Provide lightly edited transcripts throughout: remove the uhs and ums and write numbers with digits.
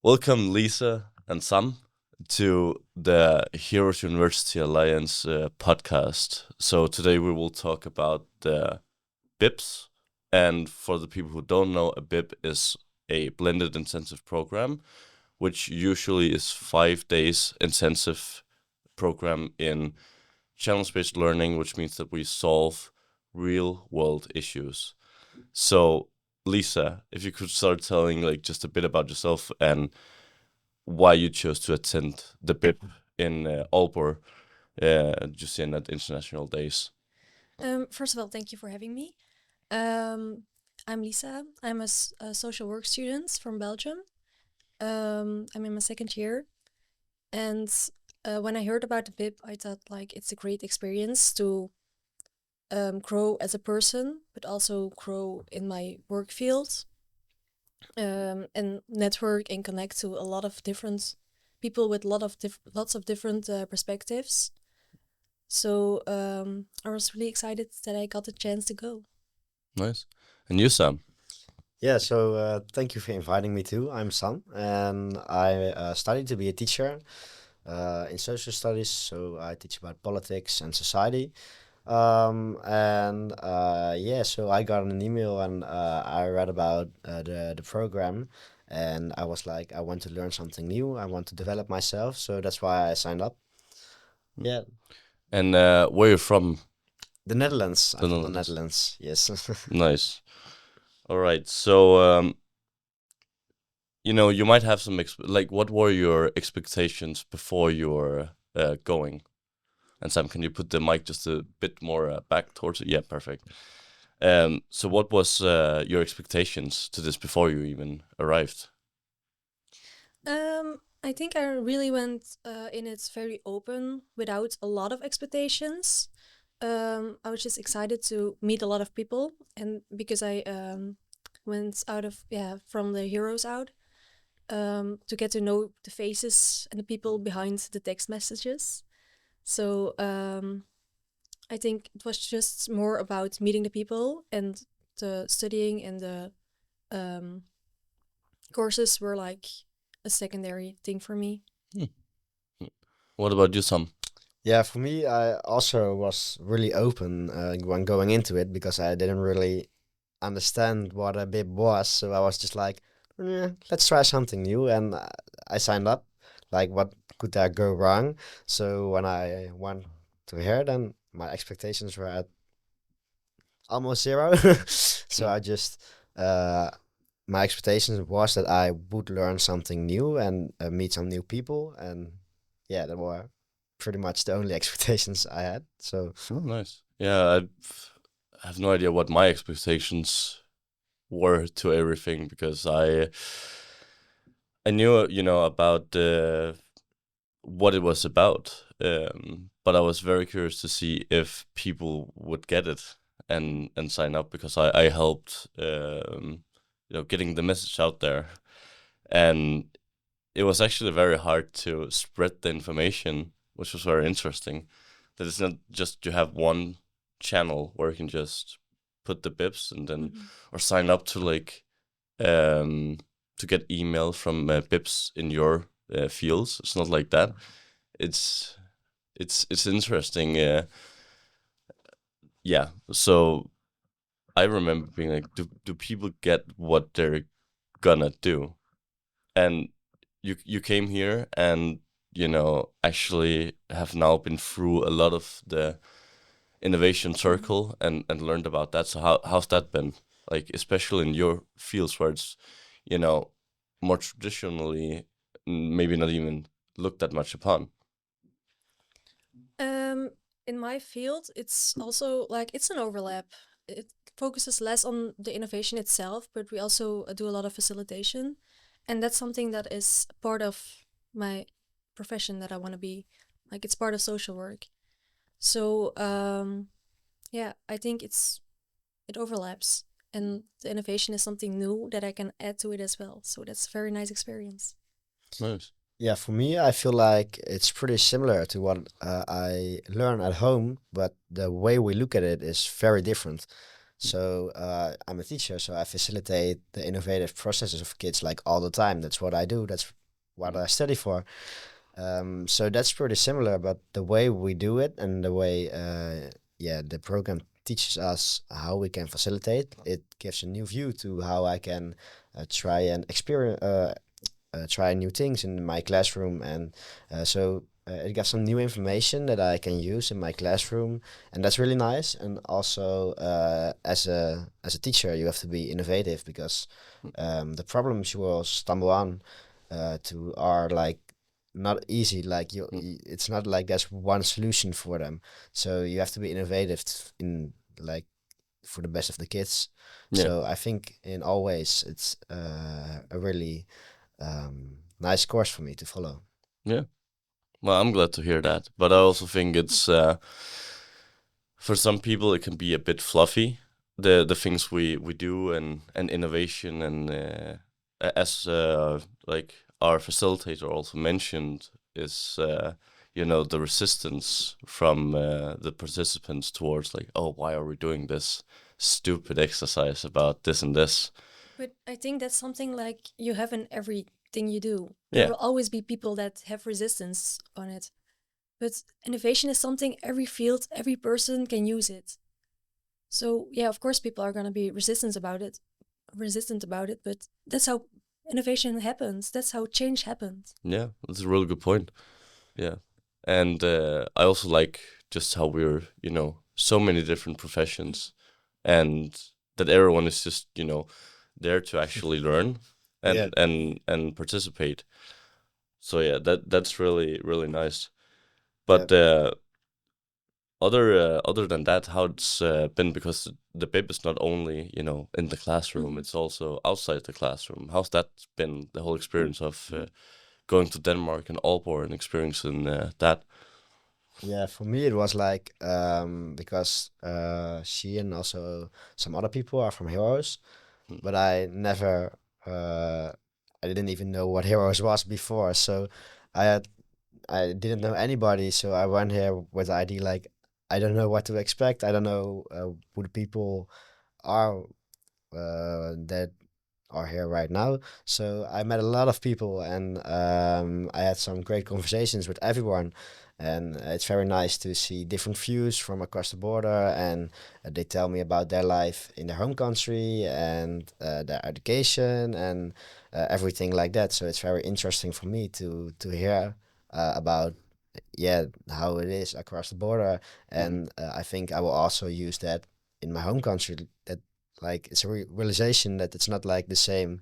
Welcome, Lisa and Sam, to the Heroes University Alliance podcast. So today we will talk about the BIPs. And for the people who don't know, a BIP is a blended intensive program, which usually is 5 days intensive program in challenge-based learning, which means that we solve real-world issues. So, Lisa, if you could start telling just a bit about yourself and why you chose to attend the BIP in Aalborg, just in at International Days. First of all, thank you for having me. I'm Lisa. I'm a social work student from Belgium. I'm in my second year, and when I heard about the BIP, I thought it's a great experience to grow as a person, but also grow in my work field, and network and connect to a lot of different people with lots of different perspectives. So I was really excited that I got the chance to go. Nice. And you, Sam? Yeah, so thank you for inviting me too. I'm Sam, and I studied to be a teacher in social studies. So I teach about politics and society. Yeah, so I got an email and I read about the program, and I was like, I want to learn something new. I want to develop myself, so that's why I signed up. Yeah, And where you from? the Netherlands. The I'm from the Netherlands. Netherlands. Yes. Nice. All right. So, you might have some what were your expectations before you were going? And Sam, can you put the mic just a bit more back towards it? Yeah, perfect. So what was your expectations to this before you even arrived? I think I really went in it very open without a lot of expectations. I was just excited to meet a lot of people, and because I went out of from the heroes out to get to know the faces and the people behind the text messages. So I think it was just more about meeting the people, and the studying and the um, courses were like a secondary thing for me. What about you, Sam? Yeah, for me, I also was really open when going into it because I didn't really understand what a bib was. So I was just like, let's try something new. And I signed up. Like, what could there go wrong? So when I went to here, then my expectations were at almost zero. So I just, my expectations was that I would learn something new and meet some new people. And yeah, that were pretty much the only expectations I had. So Oh, nice. Yeah, I have no idea what my expectations were to everything because I knew about what it was about, but I was very curious to see if people would get it and sign up because I helped getting the message out there, and it was actually very hard to spread the information, which was very interesting. That it's not just you have one channel where you can just put the bips and then or sign up to to get email from bips in your fields. It's not like that. It's it's interesting. Yeah. So I remember being like, do people get what they're gonna do? And you came here and actually have now been through a lot of the innovation circle and learned about that. So how's that been? Like especially in your fields where it's more traditionally maybe not even looked that much upon. In my field, it's also like it's an overlap. It focuses less on the innovation itself, but we also do a lot of facilitation, and that's something that is part of my profession that I want to be. Like it's part of social work. So yeah, I think it overlaps, and the innovation is something new that I can add to it as well. So that's a very nice experience. Nice. yeah, for me, I feel like it's pretty similar to what I learn at home, but the way we look at it is very different. So I'm a teacher, so I facilitate the innovative processes of kids like all the time. That's what I do. That's what I study for. So that's pretty similar, but the way we do it and the way, the program teaches us how we can facilitate. It gives a new view to how I can try and experience, try new things in my classroom, and it got some new information that I can use in my classroom, and that's really nice. And also, as a teacher, you have to be innovative because the problems you will stumble on to are like not easy. Like it's not like there's one solution for them. So you have to be innovative in like for the best of the kids. Yeah. So I think in all ways it's a really nice course for me to follow. Yeah. Well, I'm glad to hear that. But I also think it's for some people it can be a bit fluffy. The things we do and innovation and as like our facilitator also mentioned is the resistance from the participants towards like, oh, why are we doing this stupid exercise about this and this? But I think that's something like you have in everything you do. Yeah. There will always be people that have resistance on it. But innovation is something every field, every person can use it. So yeah, of course people are gonna be resistant about it, but that's how innovation happens. That's how change happens. Yeah, that's a really good point. Yeah. And I also like just how we're, so many different professions and that everyone is just, there to actually learn and Yeah. and participate. So yeah, that's really, really nice. But other than that, how it's been, because the BIP is not only, in the classroom, it's also outside the classroom. How's that been, the whole experience of going to Denmark and Aalborg and experiencing that? Yeah, for me it was like because she and also some other people are from Heroes, but I didn't even know what Heroes was before. So I I didn't know anybody, so I went here with the idea like I don't know what to expect. I don't know who the people are that are here right now. So I met a lot of people, and I had some great conversations with everyone. And it's very nice to see different views from across the border, and they tell me about their life in their home country and their education and everything like that. So it's very interesting for me to hear about how it is across the border, and I think I will also use that in my home country. That like it's a realization that it's not like the same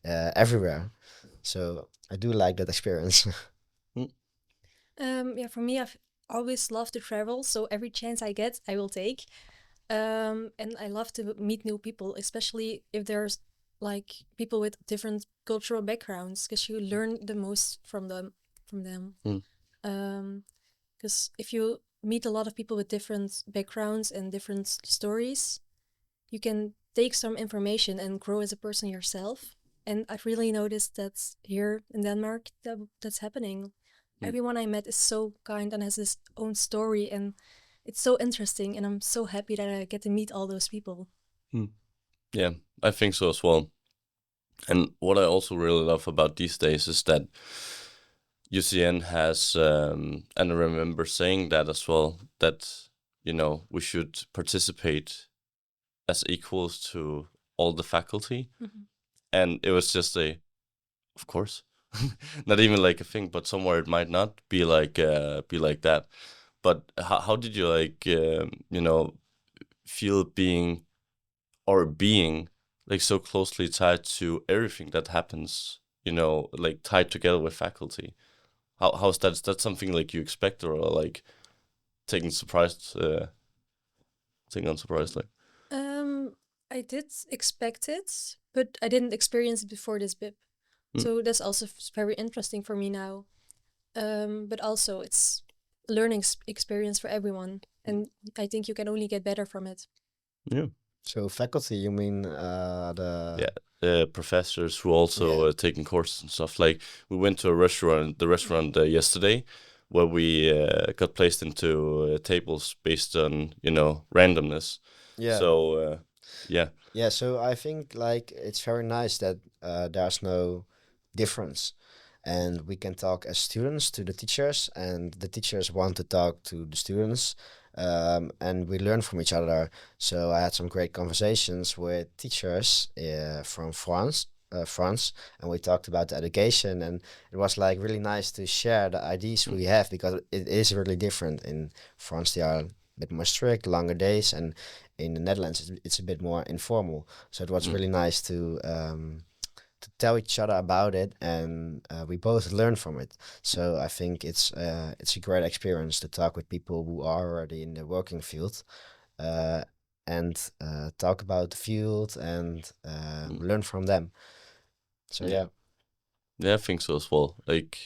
everywhere. So I do like that experience. Yeah, for me, I've always loved to travel, so every chance I get, I will take. And I love to meet new people, especially if there's like people with different cultural backgrounds, because you learn the most from them. Because if you meet a lot of people with different backgrounds and different stories, you can take some information and grow as a person yourself. And I've really noticed that here in Denmark, that's happening. Everyone I met is so kind and has his own story, and it's so interesting. And I'm so happy that I get to meet all those people. Yeah, I think so as well. And what I also really love about these days is that UCN has, and I remember saying that as well, that, we should participate as equals to all the faculty. And it was just of course, not even like a thing, but somewhere it might not be like that. But how did you like, feel being like so closely tied to everything that happens, like tied together with faculty? How's that? Is that something like you expect, or like taken unsurprised? Like, I did expect it, but I didn't experience it before this BIP. So that's also very interesting for me now. But also it's a learning experience for everyone, and I think you can only get better from it. Yeah. So faculty, you mean professors who also taking courses and stuff. Like we went to the restaurant yesterday, where we got placed into tables based on randomness. Yeah. So Yeah. Yeah, so I think like it's very nice that there's no difference, and we can talk as students to the teachers, and the teachers want to talk to the students, and we learn from each other. So I had some great conversations with teachers from France, and we talked about the education, and it was like really nice to share the ideas we have because it is really different in France. They are a bit more strict, longer days, and in the Netherlands, it's a bit more informal. So it was Mm. really nice to tell each other about it, and we both learn from it. So I think it's a great experience to talk with people who are already in the working field, uh, and talk about the field and Mm. learn from them. So Yeah. yeah, Yeah, I think so as well. Like,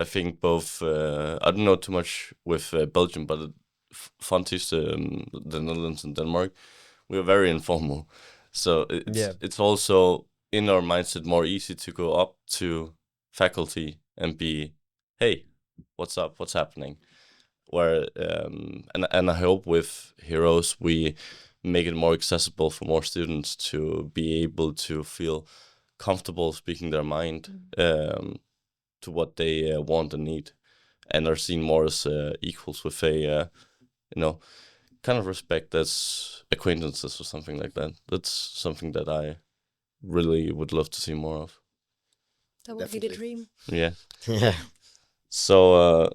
I think both. I don't know too much with Belgium, but Fontys, the Netherlands and Denmark, we are very informal. So yeah, it's also in our mindset more easy to go up to faculty and be, hey, what's up? What's happening? Where and I hope with Heroes we make it more accessible for more students to be able to feel comfortable speaking their mind to what they want and need, and are seen more as equals with a you know kind of respect as acquaintances or something like that. That's something that I really would love to see more of. That would be the definitely. dream. Yeah. Yeah. So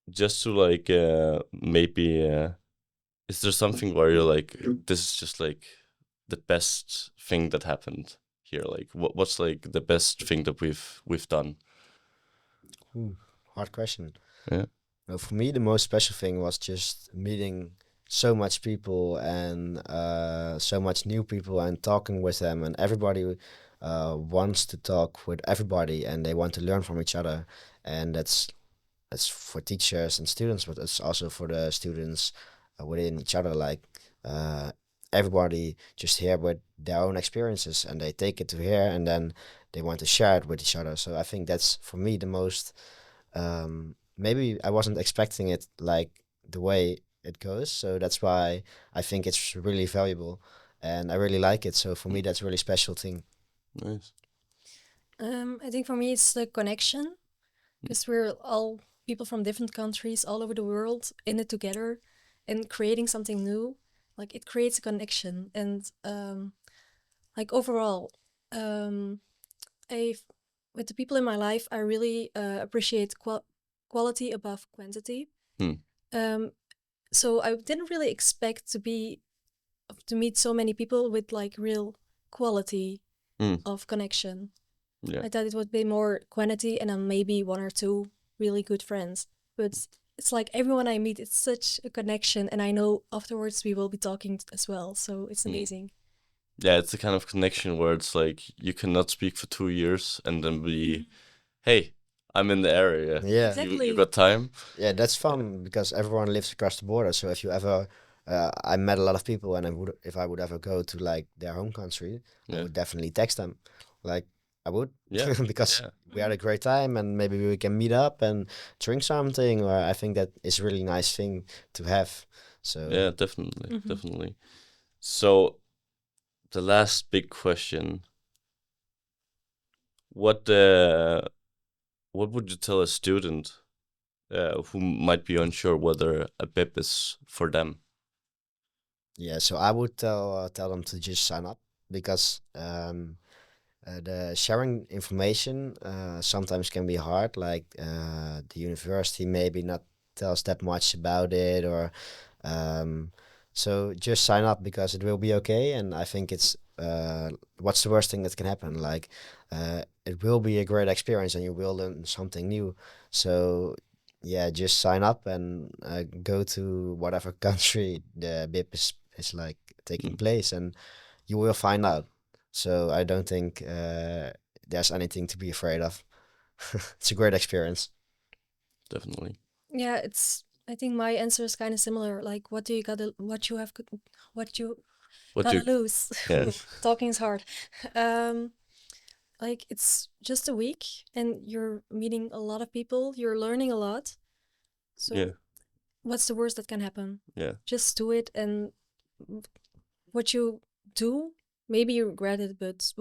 just to like maybe is there something where you're like this is just like the best thing that happened here? Like what's like the best thing that we've done? Ooh, hard question. Yeah. Well, for me, the most special thing was just meeting so much people and so much new people and talking with them. And everybody wants to talk with everybody and they want to learn from each other. And that's for teachers and students, but it's also for the students within each other. Like uh, everybody just here with their own experiences and they take it to here and then they want to share it with each other. So I think that's for me the most maybe I wasn't expecting it like the way it goes. So that's why I think it's really valuable and I really like it. So for me, that's a really special thing. Nice. I think for me it's the connection, because we're all people from different countries all over the world in it together and creating something new. Like it creates a connection, and like overall, um, I with the people in my life, I really appreciate quality above quantity. Hmm. Um, so I didn't really expect to meet so many people with like real quality Mm. of connection. Yeah. I thought it would be more quantity and then maybe one or two really good friends. But it's like everyone I meet, it's such a connection, and I know afterwards we will be talking as well. So it's Mm. amazing. Yeah, it's the kind of connection where it's like you cannot speak for 2 years and then be, hey, I'm in the area. Yeah. Exactly. You got time? Yeah, that's fun because everyone lives across the border. So if you ever, I met a lot of people, and if I would ever go to like their home country, I Yeah. would definitely text them, like I would, Yeah. because Yeah. we had a great time, and maybe we can meet up and drink something. Or I think that is a really nice thing to have. So Yeah, definitely. Mhm. Definitely. So the last big question, what what would you tell a student who might be unsure whether a BIP is for them? yeah, so I would tell them to just sign up because the sharing information sometimes can be hard. Like the university maybe not tells that much about it, or um, so just sign up because it will be okay. And I think it's what's the worst thing that can happen? Like it will be a great experience, and you will learn something new. So yeah, just sign up and go to whatever country the BIP is like taking Mm, place, and you will find out. So I don't think there's anything to be afraid of. It's a great experience. definitely. Yeah, it's. I think my answer is kind of similar. Like, what you What gotta you? lose. Yeah. Talking is hard. Um, like it's just a week, and you're meeting a lot of people. You're learning a lot. So Yeah. what's the worst that can happen? Yeah. Just do it, and what you do, maybe you regret it, but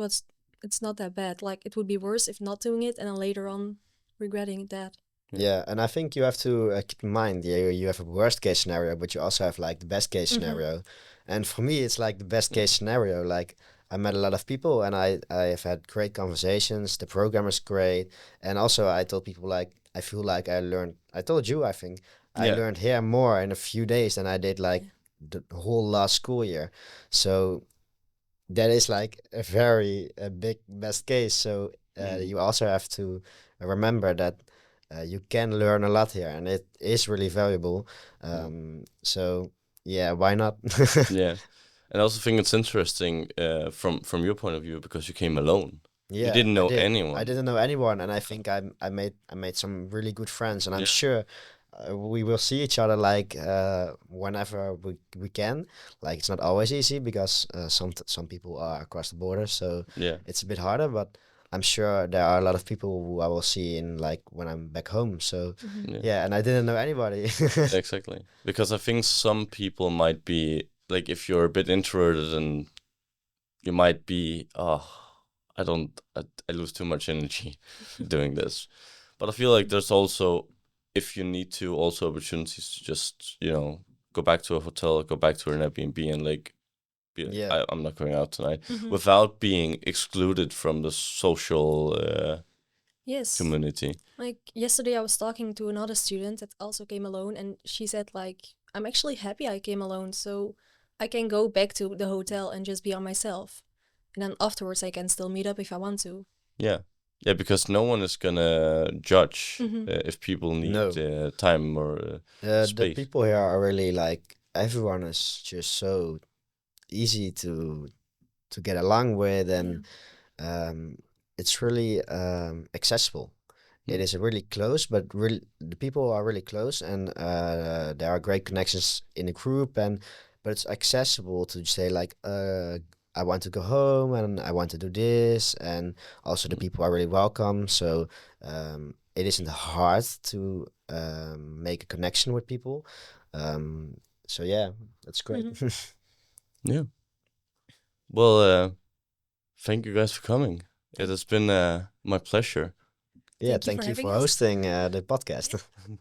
it's not that bad. Like it would be worse if not doing it and then later on regretting that. Yeah, and I think you have to keep in mind, yeah, you have a worst case scenario, but you also have like the best case scenario. And for me, it's like the best case scenario. Like I met a lot of people, and I have had great conversations. The program is great, and also I told people like I feel like I learned. I told you, I think I Yeah. learned here more in a few days than I did like Yeah. the whole last school year. So that is like a very big best case. So Mm. you also have to remember that you can learn a lot here, and it is really valuable. Mm. So yeah, why not? Yeah. And I also think it's interesting from your point of view because you came alone. You Yeah, didn't I know did. I anyone. didn't know anyone, and I think I made some really good friends, and I'm Yeah. sure we will see each other like whenever we can. Like it's not always easy because some people are across the border, so Yeah. it's a bit harder. But I'm sure there are a lot of people who I will see in like when I'm back home. So Yeah. yeah, and I didn't know anybody. Exactly. Because I think some people might be like if you're a bit introverted and you might be I don't I lose too much energy doing this. But I feel like there's also if you need to also opportunities to just, go back to a hotel, go back to an Airbnb and like be like, Yeah. I'm not going out tonight Mm-hmm. without being excluded from the social Yes. community. Like yesterday, I was talking to another student that also came alone, and she said, like, I'm actually happy I came alone, so I can go back to the hotel and just be on myself. And then afterwards, I can still meet up if I want to. Yeah. Yeah, because no one is gonna judge Mm-hmm. if people need No. time or The space. people here are really like everyone is just so easy to get along with, Yeah. and it's really accessible. It Mm. is really close, but really the people are really close, and there are great connections in the group, and but it's accessible to say like I want to go home and I want to do this, and also the Mm. people are really welcome. So it isn't hard to make a connection with people. So yeah, that's great. Mm-hmm. Yeah. Well, thank you guys for coming. It Thank, has been my pleasure. Yeah, thank you thank for you having for us. hosting the podcast. Yeah.